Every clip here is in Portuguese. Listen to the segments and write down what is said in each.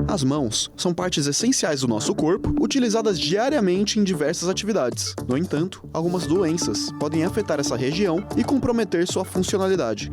As mãos são partes essenciais do nosso corpo, utilizadas diariamente em diversas atividades. No entanto, algumas doenças podem afetar essa região e comprometer sua funcionalidade.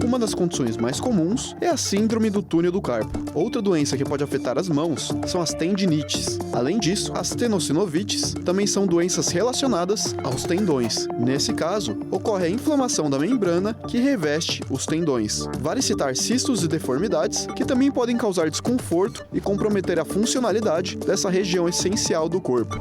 Uma das condições mais comuns é a síndrome do túnel do carpo. Outra doença que pode afetar as mãos são as tendinites. Além disso, as tenossinovites também são doenças relacionadas aos tendões. Nesse caso, ocorre a inflamação da membrana que reveste os tendões. Vale citar cistos e deformidades que também podem causar desconforto e comprometer a funcionalidade dessa região essencial do corpo.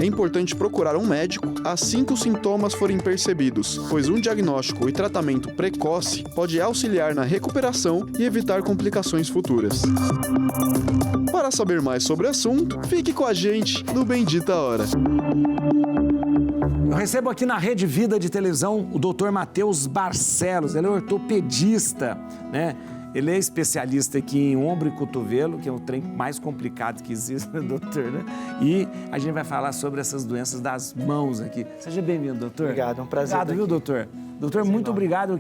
É importante procurar um médico assim que os sintomas forem percebidos, pois um diagnóstico e tratamento precoce pode auxiliar na recuperação e evitar complicações futuras. Para saber mais sobre o assunto, fique com a gente no Bendita Hora. Eu recebo aqui na Rede Vida de televisão o Dr. Matheus Barcelos, ele é ortopedista, né? Ele é especialista aqui em ombro e cotovelo, que é o trem mais complicado que existe, né, doutor, né? E a gente vai falar sobre essas doenças das mãos aqui. Seja bem-vindo, doutor. Obrigado, é um prazer. Obrigado, viu, doutor? Doutor, muito obrigado.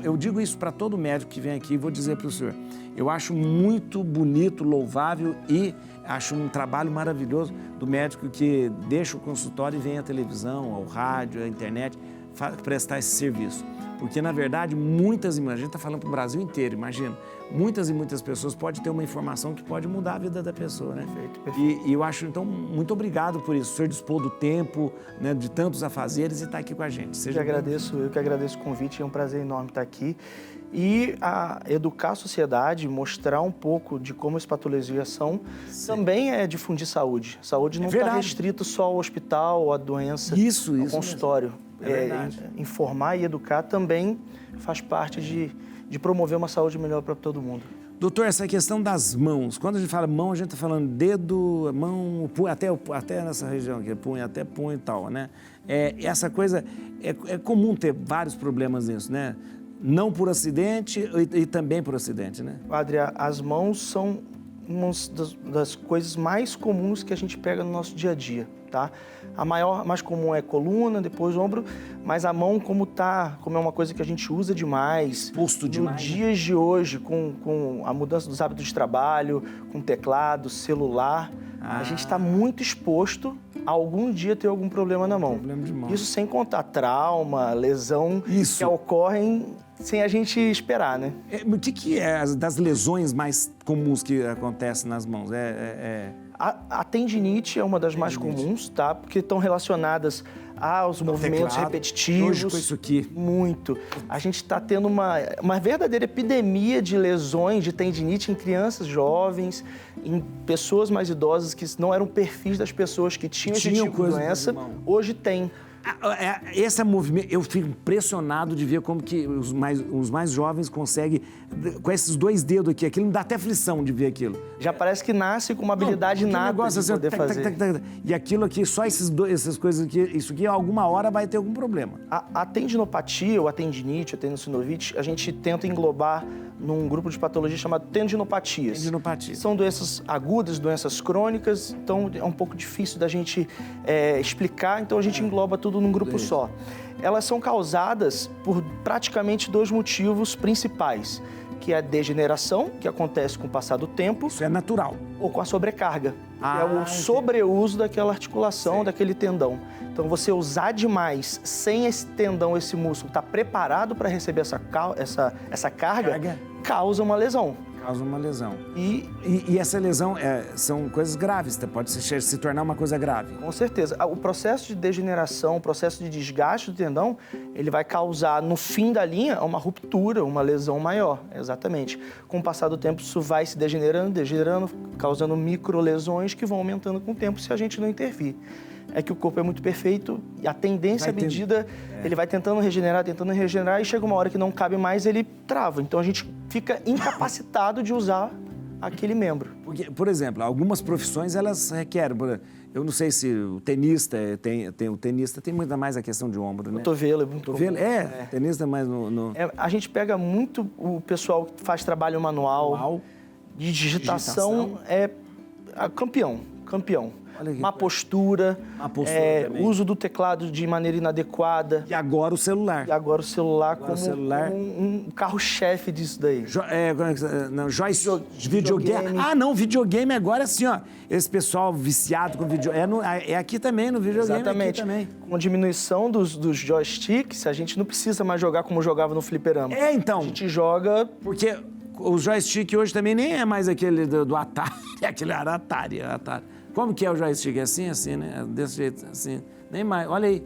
Eu digo isso para todo médico que vem aqui e vou dizer para o senhor. Eu acho muito bonito, louvável e acho um trabalho maravilhoso do médico que deixa o consultório e vem à televisão, ao rádio, à internet, prestar esse serviço. Porque, na verdade, a gente está falando para o Brasil inteiro, imagina, muitas e muitas pessoas podem ter uma informação que pode mudar a vida da pessoa, né? Perfeito. E eu acho, então, muito obrigado por isso. O senhor dispor do tempo, né, de tantos afazeres e estar aqui com a gente. Eu que agradeço o convite, é um prazer enorme estar aqui. E educar a sociedade, mostrar um pouco de como as patologias são, também é difundir saúde. Saúde não está restrito só ao hospital, à doença, ao consultório. Informar e educar também faz parte de promover uma saúde melhor para todo mundo. Doutor, essa questão das mãos, quando a gente fala mão, a gente está falando dedo, mão, punho, até nessa região aqui, até punho e tal, né? Essa coisa, é comum ter vários problemas nisso, né? Não por acidente e também por acidente, né? Adria, as mãos são uma das coisas mais comuns que a gente pega no nosso dia a dia, tá? A mais comum é coluna, depois ombro, mas a mão como é uma coisa que a gente usa demais. Posto demais. Nos dias de hoje, com a mudança dos hábitos de trabalho, com teclado, celular, a gente está muito exposto a algum dia ter algum problema na mão. Problema de mão. Isso sem contar trauma, lesão, que ocorrem sem a gente esperar, né? O que é das lesões mais comuns que acontecem nas mãos? A tendinite é uma das mais comuns, tá? Porque estão relacionadas aos movimentos repetitivos. Hoje com isso aqui. Muito. A gente está tendo uma verdadeira epidemia de lesões de tendinite em crianças jovens, em pessoas mais idosas que não eram perfis das pessoas que tinham esse tipo de doença. Hoje tem. Esse movimento, eu fico impressionado de ver como que os mais jovens conseguem, com esses dois dedos aqui, aquilo me dá até aflição de ver aquilo. Já parece que nasce com uma habilidade nata de poder fazer. E aquilo aqui, só essas coisas aqui, isso aqui, alguma hora vai ter algum problema. A tendinopatia, ou a tendinite, a tenossinovite, a gente tenta englobar num grupo de patologia chamado tendinopatias. Tendinopatia. São doenças agudas, doenças crônicas, então é um pouco difícil da gente explicar, então a gente engloba tudo num grupo só. Elas são causadas por praticamente dois motivos principais, que é a degeneração, que acontece com o passar do tempo. Isso é natural. Ou com a sobrecarga, que é o sobreuso daquela articulação, daquele tendão. Então, você usar demais, sem esse tendão, esse músculo, estar preparado para receber essa carga, causa uma lesão. Causa uma lesão. E essa lesão são coisas graves, pode se tornar uma coisa grave. Com certeza. O processo de degeneração, o processo de desgaste do tendão, ele vai causar, no fim da linha, uma ruptura, uma lesão maior. Exatamente. Com o passar do tempo, isso vai se degenerando, causando microlesões que vão aumentando com o tempo se a gente não intervir. É que o corpo é muito perfeito e a tendência, à medida, ele vai tentando regenerar e chega uma hora que não cabe mais, ele trava. Então, a gente fica incapacitado de usar aquele membro. Porque, por exemplo, algumas profissões, elas requerem... Eu não sei se o tenista tem muito mais a questão de ombro, né? Cotovelo é muito comum. Tenista mais no... A gente pega muito o pessoal que faz trabalho manual. De digitação é campeão. má postura, também. uso do teclado de maneira inadequada. E agora o celular. E agora o celular Agora como, o celular. como um carro-chefe disso daí. Videogame. Ah, não, videogame agora assim, ó. Esse pessoal viciado com videogame. É aqui também, no videogame. Exatamente. Aqui também. Com a diminuição dos joysticks, a gente não precisa mais jogar como jogava no fliperama. Então. A gente joga... Porque o joystick hoje também nem é mais aquele do Atari. É aquele Atari. Como que é o joystick? É assim, né? Desse jeito, assim. Nem mais. Olha aí.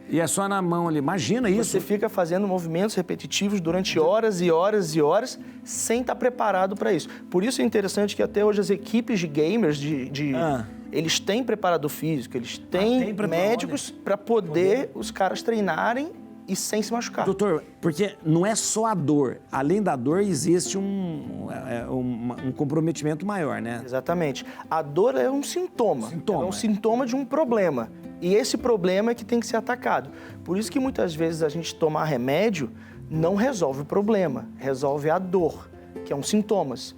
E é só na mão ali. Imagina isso. Você fica fazendo movimentos repetitivos durante horas e horas e horas sem estar preparado para isso. Por isso é interessante que até hoje as equipes de gamers, eles têm preparador físico, eles têm médicos para poder os caras treinarem e sem se machucar. Doutor, porque não é só a dor. Além da dor, existe um comprometimento maior, né? Exatamente. A dor é um sintoma. É um sintoma de um problema. E esse problema é que tem que ser atacado. Por isso que muitas vezes a gente tomar remédio não resolve o problema, resolve a dor, que é um sintomas.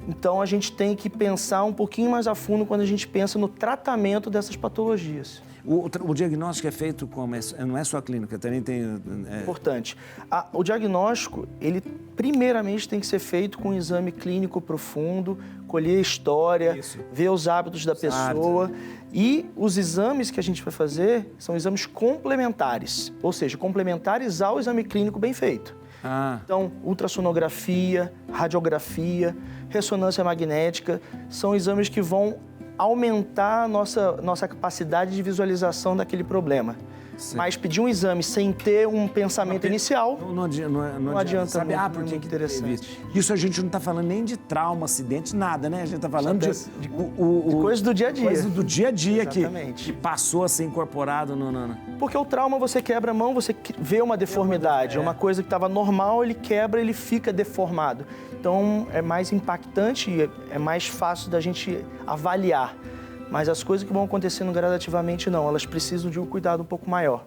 Então a gente tem que pensar um pouquinho mais a fundo quando a gente pensa no tratamento dessas patologias. O diagnóstico é feito como? Não é só a clínica, também tem... Importante. O diagnóstico, ele primeiramente tem que ser feito com um exame clínico profundo, colher a história, ver os hábitos da pessoa. E os exames que a gente vai fazer são exames complementares, ou seja, complementares ao exame clínico bem feito. Então, ultrassonografia, radiografia, ressonância magnética, são exames que vão aumentar a nossa capacidade de visualização daquele problema. Sim. Mas pedir um exame sem ter um pensamento inicial não adianta. Sabe? Porque muito interessante. Isso a gente não está falando nem de trauma, acidente, nada, né? A gente está falando de coisas do dia a dia. Coisas do dia a dia que passou a ser incorporado no... Porque o trauma, você quebra a mão, você vê uma deformidade. Uma coisa que estava normal, ele quebra, ele fica deformado. Então, é mais impactante e é mais fácil da gente avaliar. Mas as coisas que vão acontecendo gradativamente, não. Elas precisam de um cuidado um pouco maior.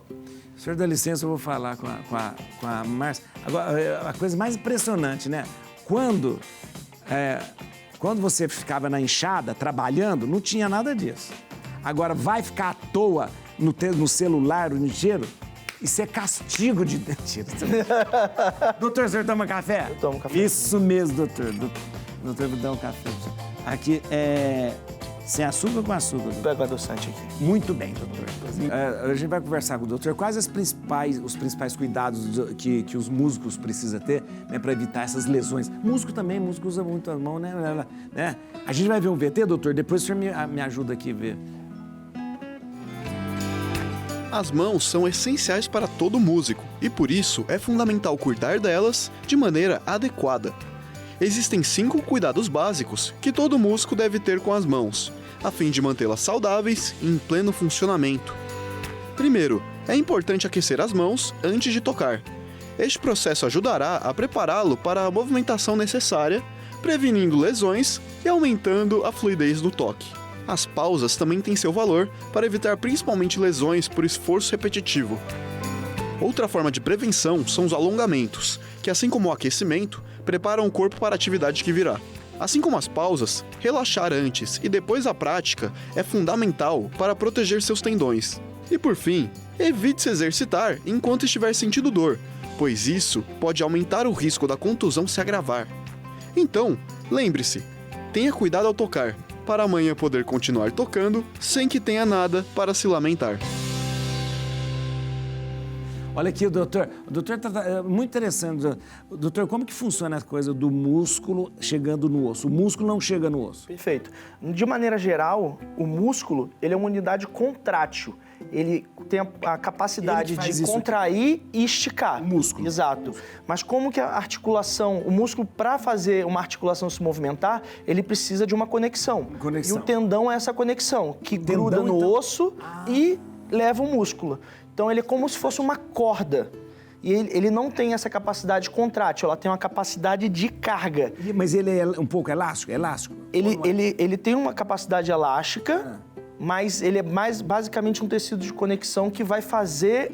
Senhor, dá licença, eu vou falar com a Márcia. Agora, a coisa mais impressionante, né? Quando você ficava na enxada, trabalhando, não tinha nada disso. Agora, vai ficar à toa no celular o dia inteiro? Isso é castigo de dentista. Doutor, o senhor toma café? Eu tomo café. Isso mesmo, doutor. Doutor, vou dar um café. Aqui é... Sem açúcar ou com açúcar? Pega o adoçante aqui. Muito bem, doutor. A gente vai conversar com o doutor. Quais os principais cuidados que os músicos precisam ter, né, para evitar essas lesões? Músico usa muito a mão, né? A gente vai ver um VT, doutor? Depois o senhor me ajuda aqui a ver. As mãos são essenciais para todo músico e, por isso, é fundamental cuidar delas de maneira adequada. Existem 5 cuidados básicos que todo músico deve ter com as mãos, a fim de mantê-las saudáveis e em pleno funcionamento. Primeiro, é importante aquecer as mãos antes de tocar. Este processo ajudará a prepará-lo para a movimentação necessária, prevenindo lesões e aumentando a fluidez do toque. As pausas também têm seu valor para evitar principalmente lesões por esforço repetitivo. Outra forma de prevenção são os alongamentos, que, assim como o aquecimento, preparam o corpo para a atividade que virá. Assim como as pausas, relaxar antes e depois da prática é fundamental para proteger seus tendões. E por fim, evite se exercitar enquanto estiver sentindo dor, pois isso pode aumentar o risco da contusão se agravar. Então, lembre-se, tenha cuidado ao tocar, para amanhã poder continuar tocando sem que tenha nada para se lamentar. Olha aqui, doutor. O doutor é muito interessante. Doutor, como que funciona a coisa do músculo chegando no osso? O músculo não chega no osso. Perfeito. De maneira geral, o músculo, ele é uma unidade contrátil. Ele tem a capacidade de contrair e esticar. O músculo. Exato. Mas como que a articulação, o músculo, para fazer uma articulação se movimentar, ele precisa de uma conexão. E o tendão é essa conexão, que gruda no osso e leva o músculo. Então, ele é como se fosse uma corda. E ele não tem essa capacidade contrátil, ela tem uma capacidade de carga. Mas ele é um pouco elástico? Ele tem uma capacidade elástica, mas ele é mais basicamente um tecido de conexão que vai fazer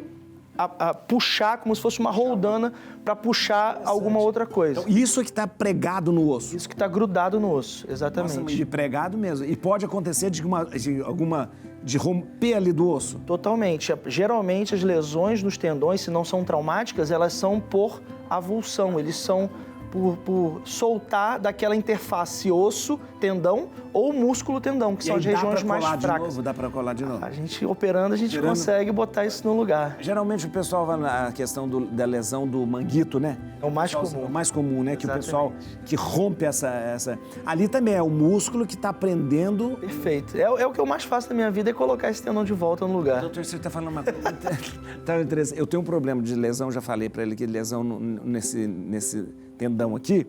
a puxar como se fosse uma roldana para puxar alguma outra coisa. Então, isso é que está pregado no osso. Isso que está grudado no osso, exatamente. Nossa, de pregado mesmo. E pode acontecer de romper ali do osso. Totalmente. Geralmente as lesões nos tendões, se não são traumáticas, elas são por avulsão, eles são por soltar daquela interface osso-tendão ou músculo-tendão, que são as regiões mais fracas. Dá para colar de novo? A gente operando, a gente consegue botar isso no lugar. Geralmente o pessoal vai na questão da lesão do manguito, né? É o mais comum. É o mais comum, né? Que Exatamente. o pessoal que rompe essa... Ali também é o músculo que está prendendo... Perfeito. É o que eu mais faço na minha vida, é colocar esse tendão de volta no lugar. Doutor, você está falando uma coisa... Tá interessante. Eu tenho um problema de lesão, já falei para ele que lesão nesse tendão aqui.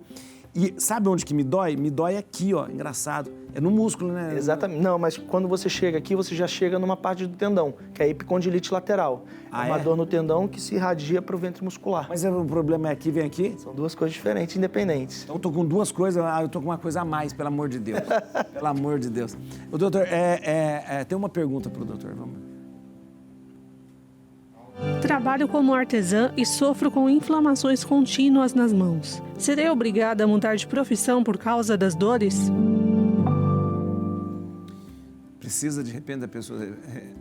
E sabe onde que me dói? Me dói aqui, ó, engraçado. É no músculo, né? Exatamente. Não, mas quando você chega aqui, você já chega numa parte do tendão, que é a epicondilite lateral. É uma dor no tendão que se irradia para o ventre muscular. Mas o problema é aqui, vem aqui? São duas coisas diferentes, independentes. Então eu tô com duas coisas, eu tô com uma coisa a mais, pelo amor de Deus. Pelo amor de Deus. O doutor, tem uma pergunta pro doutor, vamos. Trabalho como artesã e sofro com inflamações contínuas nas mãos. Serei obrigada a mudar de profissão por causa das dores? Precisa, de repente, da pessoa...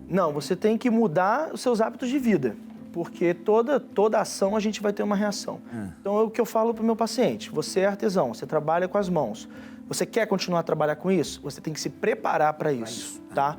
Não, você tem que mudar os seus hábitos de vida, porque toda ação a gente vai ter uma reação. Então, é o que eu falo para o meu paciente. Você é artesão, você trabalha com as mãos. Você quer continuar a trabalhar com isso? Você tem que se preparar para isso, tá?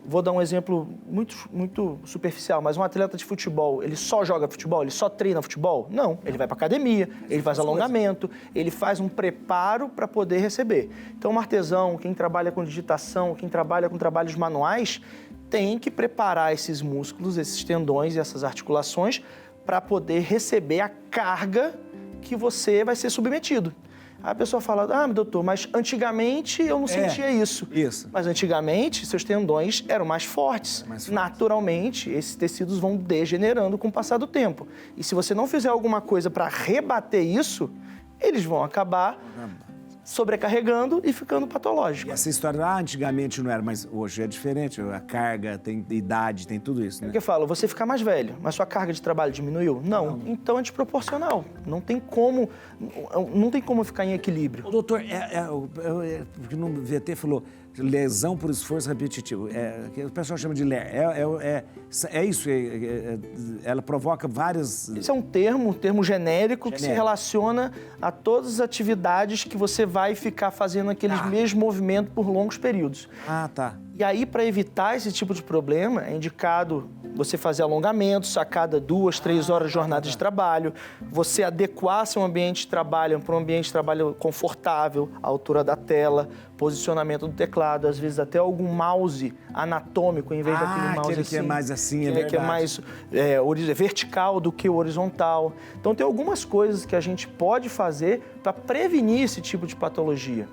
Vou dar um exemplo muito superficial, mas um atleta de futebol, ele só joga futebol? Ele só treina futebol? Não, ele vai para academia, ele faz alongamento, ele faz um preparo para poder receber. Então, um artesão, quem trabalha com digitação, quem trabalha com trabalhos manuais, tem que preparar esses músculos, esses tendões e essas articulações para poder receber a carga que você vai ser submetido. Aí a pessoa fala, doutor, mas antigamente eu não sentia isso. Isso. Mas antigamente, seus tendões eram mais fortes. Naturalmente, esses tecidos vão degenerando com o passar do tempo. E se você não fizer alguma coisa para rebater isso, eles vão acabar sobrecarregando e ficando patológico. E essa história, antigamente não era, mas hoje é diferente. A carga, tem idade, tem tudo isso, né? É o que eu falo, você fica mais velho, mas sua carga de trabalho diminuiu? Não. Então é desproporcional. Não tem como ficar em equilíbrio. O doutor, porque no VT falou lesão por esforço repetitivo. O pessoal chama de LER. É isso? Ela provoca várias... Esse é um termo genérico que se relaciona a todas as atividades que você vai ficar fazendo aqueles mesmos movimentos por longos períodos. Tá. E aí, para evitar esse tipo de problema, é indicado você fazer alongamentos a cada 2, 3 horas de jornada de trabalho, você adequar seu ambiente de trabalho para um ambiente de trabalho confortável, a altura da tela, posicionamento do teclado, às vezes até algum mouse anatômico, em vez daquele mouse aquele assim. que é mais assim, é verdade. Que é mais vertical do que horizontal. Então, tem algumas coisas que a gente pode fazer para prevenir esse tipo de patologia.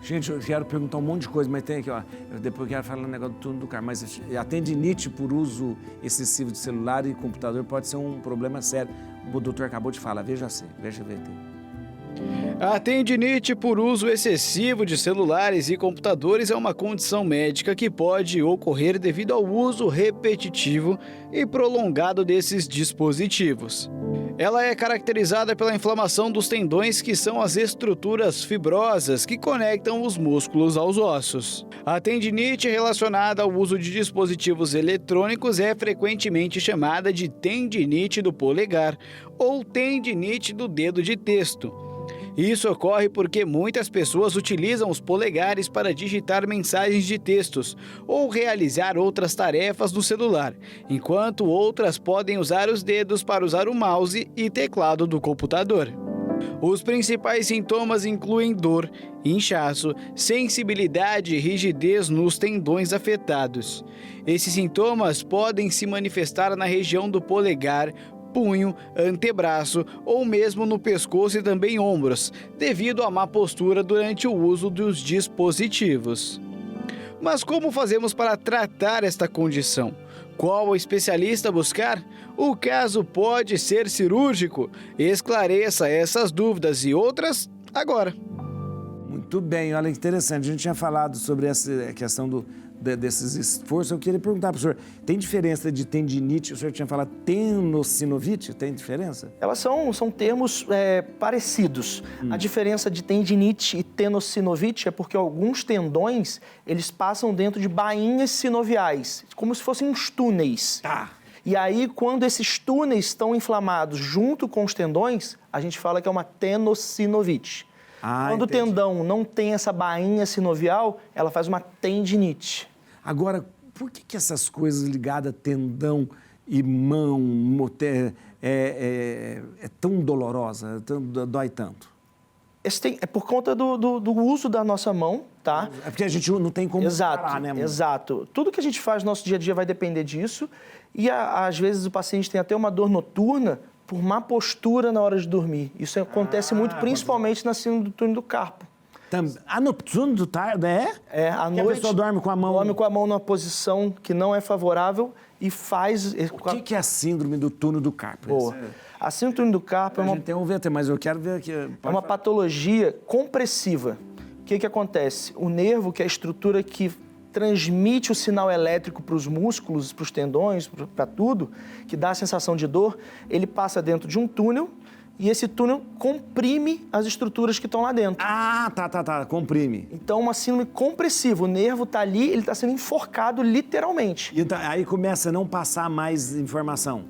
Gente, eu quero perguntar um monte de coisa, mas tem aqui, ó. Depois eu quero falar um negócio do túnel do carro. Mas a tendinite por uso excessivo de celular e computador pode ser um problema sério. O doutor acabou de falar, veja VT. A tendinite por uso excessivo de celulares e computadores é uma condição médica que pode ocorrer devido ao uso repetitivo e prolongado desses dispositivos. Ela é caracterizada pela inflamação dos tendões, que são as estruturas fibrosas que conectam os músculos aos ossos. A tendinite relacionada ao uso de dispositivos eletrônicos é frequentemente chamada de tendinite do polegar ou tendinite do dedo de texto. Isso ocorre porque muitas pessoas utilizam os polegares para digitar mensagens de textos ou realizar outras tarefas no celular, enquanto outras podem usar os dedos para usar o mouse e teclado do computador. Os principais sintomas incluem dor, inchaço, sensibilidade e rigidez nos tendões afetados. Esses sintomas podem se manifestar na região do polegar, punho, antebraço ou mesmo no pescoço e também ombros, devido à má postura durante o uso dos dispositivos. Mas como fazemos para tratar esta condição? Qual especialista buscar? O caso pode ser cirúrgico. Esclareça essas dúvidas e outras agora. Muito bem, olha que interessante. A gente tinha falado sobre essa questão desses esforços, eu queria perguntar para o senhor, tem diferença de tendinite, o senhor tinha falado tenossinovite, tem diferença? Elas são termos parecidos. A diferença de tendinite e tenossinovite é porque alguns tendões, eles passam dentro de bainhas sinoviais, como se fossem uns túneis. Tá. E aí, quando esses túneis estão inflamados junto com os tendões, a gente fala que é uma tenossinovite. Quando entendi. o tendão não tem essa bainha sinovial, ela faz uma tendinite. Agora, por que essas coisas ligadas a tendão e mão é tão dolorosa, dói tanto? É por conta do uso da nossa mão, tá? É porque a gente não tem como parar, né, mano? Exato. Tudo que a gente faz no nosso dia a dia vai depender disso. E às vezes o paciente tem até uma dor noturna por má postura na hora de dormir. Isso acontece muito, principalmente na síndrome do túnel do carpo. No túnel do carpo, É, à que noite. a pessoa dorme com a mão. Dorme com a mão numa posição que não é favorável e faz. O que é a síndrome do túnel do carpo? Boa. A síndrome do túnel do carpo A gente tem um VT, mas eu quero ver aqui. é uma patologia compressiva. O que acontece? O nervo, que é a estrutura que transmite o sinal elétrico para os músculos, para os tendões, para tudo, que dá a sensação de dor, ele passa dentro de um túnel e esse túnel comprime as estruturas que estão lá dentro. Tá. Comprime. Então, uma síndrome compressiva. O nervo está ali, ele está sendo enforcado literalmente. Então, aí começa a não passar mais informação.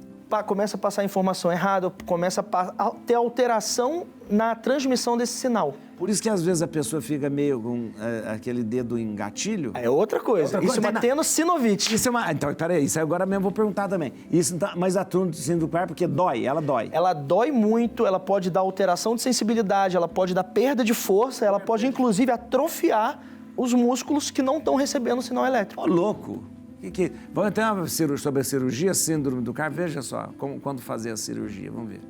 Começa a passar informação errada, começa a ter alteração na transmissão desse sinal. Por isso que às vezes a pessoa fica meio com aquele dedo em gatilho. É outra coisa. Isso é uma tenossinovite. Isso é uma... Então, peraí, isso agora mesmo eu vou perguntar também. Isso, mas a síndrome do carpo, porque ela dói. Ela dói muito, ela pode dar alteração de sensibilidade, ela pode dar perda de força, ela pode inclusive atrofiar os músculos que não estão recebendo o sinal elétrico. Ô, louco! Vamos ter uma sobre a cirurgia, síndrome do carpo. Veja só, quando fazer a cirurgia, vamos ver.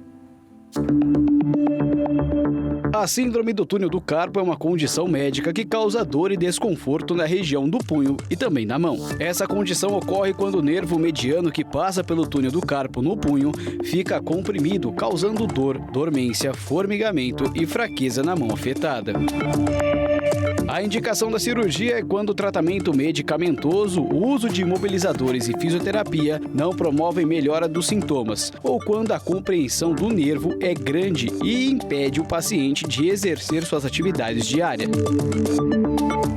A síndrome do túnel do carpo é uma condição médica que causa dor e desconforto na região do punho e também na mão. Essa condição ocorre quando o nervo mediano que passa pelo túnel do carpo no punho fica comprimido, causando dor, dormência, formigamento e fraqueza na mão afetada. A indicação da cirurgia é quando o tratamento medicamentoso, o uso de imobilizadores e fisioterapia não promovem melhora dos sintomas, ou quando a compreensão do nervo é grande e impede o paciente de exercer suas atividades diárias.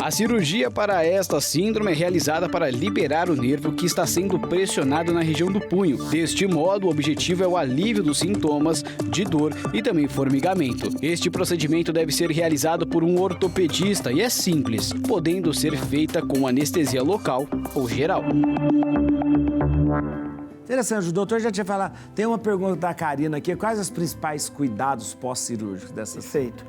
A cirurgia para esta síndrome é realizada para liberar o nervo que está sendo pressionado na região do punho. Deste modo, o objetivo é o alívio dos sintomas de dor e também formigamento. Este procedimento deve ser realizado por um ortopedista e é simples, podendo ser feita com anestesia local ou geral. Interessante, o doutor já tinha falado. Tem uma pergunta da Karina aqui. Quais os principais cuidados pós-cirúrgicos dessa? Perfeito.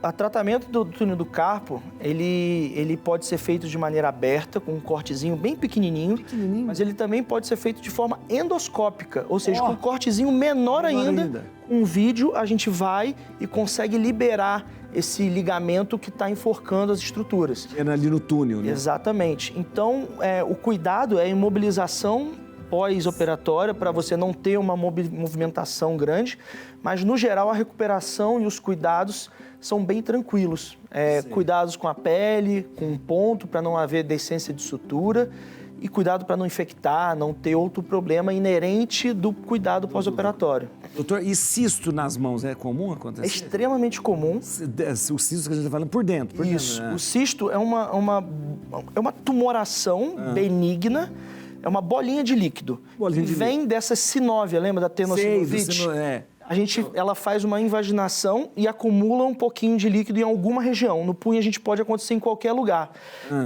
O tratamento do túnel do carpo, ele pode ser feito de maneira aberta, com um cortezinho bem pequenininho, mas ele também pode ser feito de forma endoscópica, ou seja, com um cortezinho menor ainda. Com um vídeo, a gente vai e consegue liberar esse ligamento que está enforcando as estruturas. É ali no túnel, né? Exatamente. Então, o cuidado é a imobilização pós-operatória, para você não ter uma movimentação grande, mas, no geral, a recuperação e os cuidados são bem tranquilos. Cuidados com a pele, com um ponto, para não haver descência de sutura, e cuidado para não infectar, não ter outro problema inerente do cuidado pós-operatório. Doutor, e cisto nas mãos é comum acontecer? É extremamente comum. O cisto que a gente está falando por dentro. Isso. Né? O cisto é uma tumoração benigna. É uma bolinha de líquido. Vem dessa sinóvia, lembra da tenossinovite? Ela faz uma invaginação e acumula um pouquinho de líquido em alguma região. No punho, pode acontecer em qualquer lugar.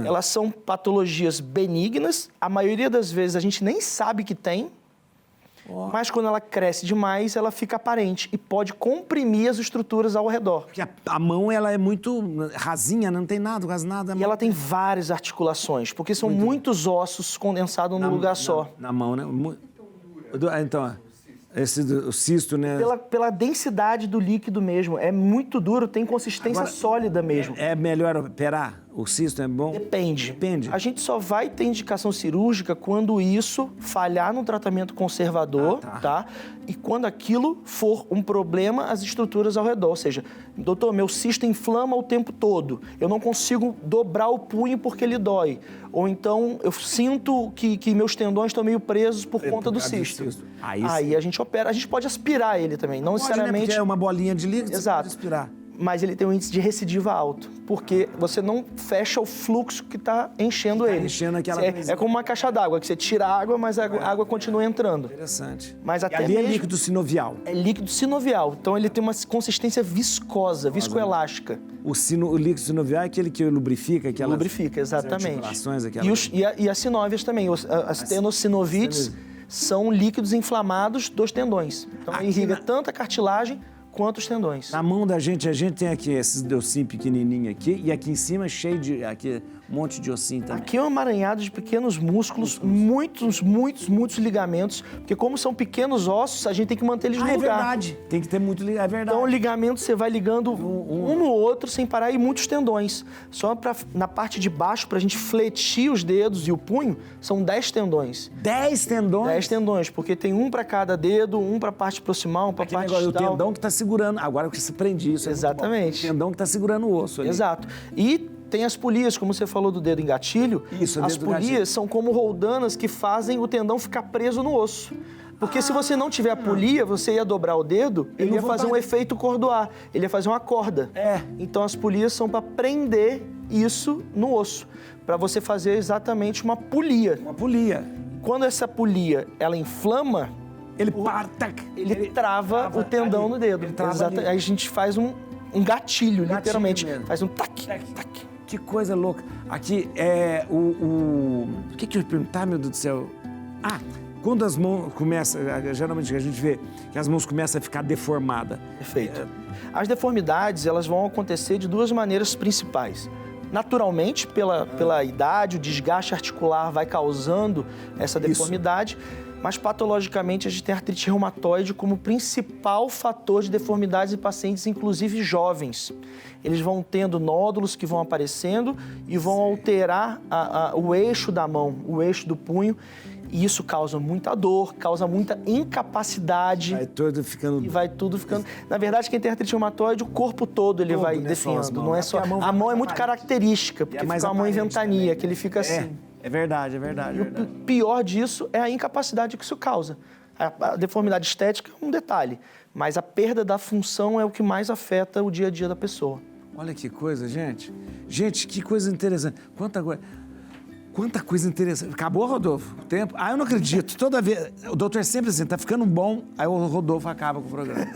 Elas são patologias benignas. A maioria das vezes a gente nem sabe que tem. Mas quando ela cresce demais, ela fica aparente e pode comprimir as estruturas ao redor. Porque a mão, ela é muito rasinha, não tem nada, quase nada. E ela tem várias articulações, porque são muitos ossos condensados num lugar só. Na mão, né? Então, o cisto, né? Pela densidade do líquido mesmo. É muito duro, tem consistência sólida mesmo. É melhor operar? O cisto é bom? Depende. Depende. A gente só vai ter indicação cirúrgica quando isso falhar no tratamento conservador, tá? E quando aquilo for um problema às estruturas ao redor. Ou seja, doutor, meu cisto inflama o tempo todo. Eu não consigo dobrar o punho porque ele dói. Ou então eu sinto que meus tendões estão meio presos por conta do cisto. Aí a gente opera. A gente pode aspirar ele também. Não Pode, necessariamente. né? Porque é uma bolinha de líquido, Exato. você pode aspirar. Mas ele tem um índice de recidiva alto, porque você não fecha o fluxo que está enchendo ele. enchendo aquela É como uma caixa d'água, que você tira a água, mas a água continua entrando. Interessante. Mas até ali mesmo... é líquido sinovial. É líquido sinovial, então ele tem uma consistência viscosa, viscoelástica. O líquido sinovial é aquele que lubrifica aquelas... Lubrifica, exatamente. Articulações, aquelas... E as sinóvias também, as tenossinovites são líquidos inflamados dos tendões. Então irriga tanto a cartilagem quanto os tendões. Na mão da gente, a gente tem aqui esses ossinhos pequenininhos aqui, e aqui em cima cheio de... Aqui, um monte de ossinho também. Aqui é um amaranhado de pequenos músculos, muitos ligamentos, porque como são pequenos ossos, a gente tem que manter eles no lugar. É verdade. Tem que ter muito ligamento, é verdade. Então, o ligamento você vai ligando um no outro sem parar e muitos tendões. Só na parte de baixo, pra gente fletir os dedos e o punho, são 10 tendões. 10 tendões? 10 tendões, porque tem um pra cada dedo, um pra parte proximal, um pra parte distal. distal. O tendão que tá segurando, agora que você prende isso. Exatamente. O tendão que tá segurando o osso ali. Exato. E tem as polias, como você falou do dedo em gatilho. Isso, as polias são como roldanas que fazem o tendão ficar preso no osso. Porque se você não tiver a polia, você ia dobrar o dedo, ele ia fazer um efeito cordoar, ele ia fazer uma corda. Então as polias são para prender isso no osso, para você fazer exatamente uma polia. Uma polia. Quando essa polia, ela inflama, ele trava o tendão no dedo. Aí a gente faz um gatilho, literalmente. Mesmo. Faz um tac, tac. Que coisa louca. Aqui é o que eu ia perguntar, meu Deus do céu? Quando as mãos começam, geralmente a gente vê que as mãos começam a ficar deformadas. Perfeito. As deformidades, elas vão acontecer de duas maneiras principais. Naturalmente, pela idade, o desgaste articular vai causando essa deformidade, mas patologicamente a gente tem artrite reumatoide como principal fator de deformidades em pacientes, inclusive jovens. Eles vão tendo nódulos que vão aparecendo e vão alterar o eixo da mão, o eixo do punho, e isso causa muita dor, causa muita incapacidade. Vai tudo ficando... Na verdade, quem tem artrite reumatoide, o corpo todo ele vai definhando. Não é só... A mão é muito característica, porque fica uma mão em ventania, que ele fica assim. É verdade, é verdade. E o pior disso é a incapacidade que isso causa. A deformidade estética é um detalhe, mas a perda da função é o que mais afeta o dia a dia da pessoa. Olha que coisa, gente. Gente, que coisa interessante. Quanta coisa interessante. Acabou, Rodolfo? O tempo? Eu não acredito. Toda vez... O doutor é sempre assim, tá ficando bom, aí o Rodolfo acaba com o programa.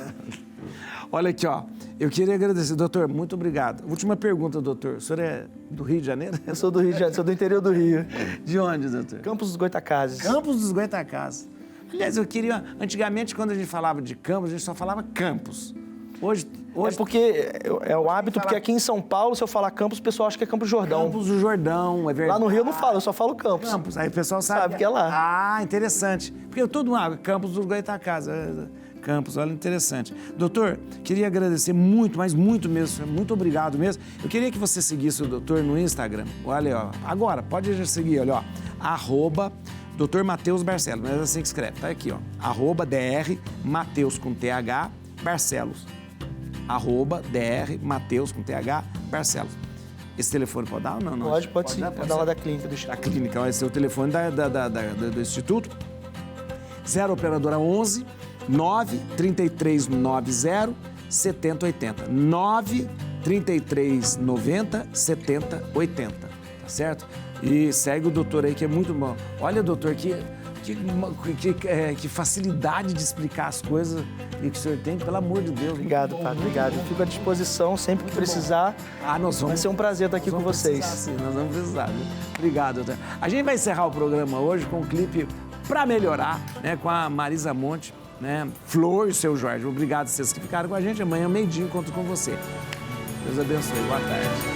Olha aqui, ó. Eu queria agradecer. Doutor, muito obrigado. Última pergunta, doutor. O senhor é do Rio de Janeiro? Eu sou do Rio de Janeiro, sou do interior do Rio. De onde, doutor? Campos dos Goitacazes. Campos dos Goitacazes. Aliás, eu queria... Antigamente, quando a gente falava de Campos, a gente só falava Campos. Hoje é porque é o hábito, porque aqui em São Paulo, se eu falar Campos, o pessoal acha que é Campos do Jordão. Campos do Jordão, é verdade. Lá no Rio eu não falo, eu só falo Campos. Campos, aí o pessoal sabe que é lá. Interessante. Porque todo mundo, Campos dos Goitacazes. Campos, olha, interessante. Doutor, queria agradecer muito, mas muito mesmo, muito obrigado mesmo. Eu queria que você seguisse o doutor no Instagram. Olha, ó, agora, pode já seguir, olha, ó, Dr. Matheus Barcelos, mas é assim que escreve, tá aqui, ó, @Dr. Matheus com TH Barcelos. @Dr. Matheus com TH Barcelos. Esse telefone pode dar ou não? Pode sim, pode dar lá da clínica do Instituto. Da clínica, esse é o telefone do Instituto. 0 operadora 11 9 33 90 70 80. 9 33 90 70 80. Tá certo? E segue o doutor aí, que é muito bom. Olha, doutor, que facilidade de explicar as coisas que o senhor tem, pelo amor de Deus. Obrigado, Padre, obrigado. Eu fico à disposição sempre que precisar. Vai ser um prazer estar aqui com vocês. Sim, nós vamos precisar. Viu? Obrigado, doutor. A gente vai encerrar o programa hoje com um clipe Pra Melhorar, né, com a Marisa Monte, né, Flor e o seu Jorge. Obrigado a vocês que ficaram com a gente. Amanhã, meio-dia, encontro com você. Deus abençoe. Boa tarde.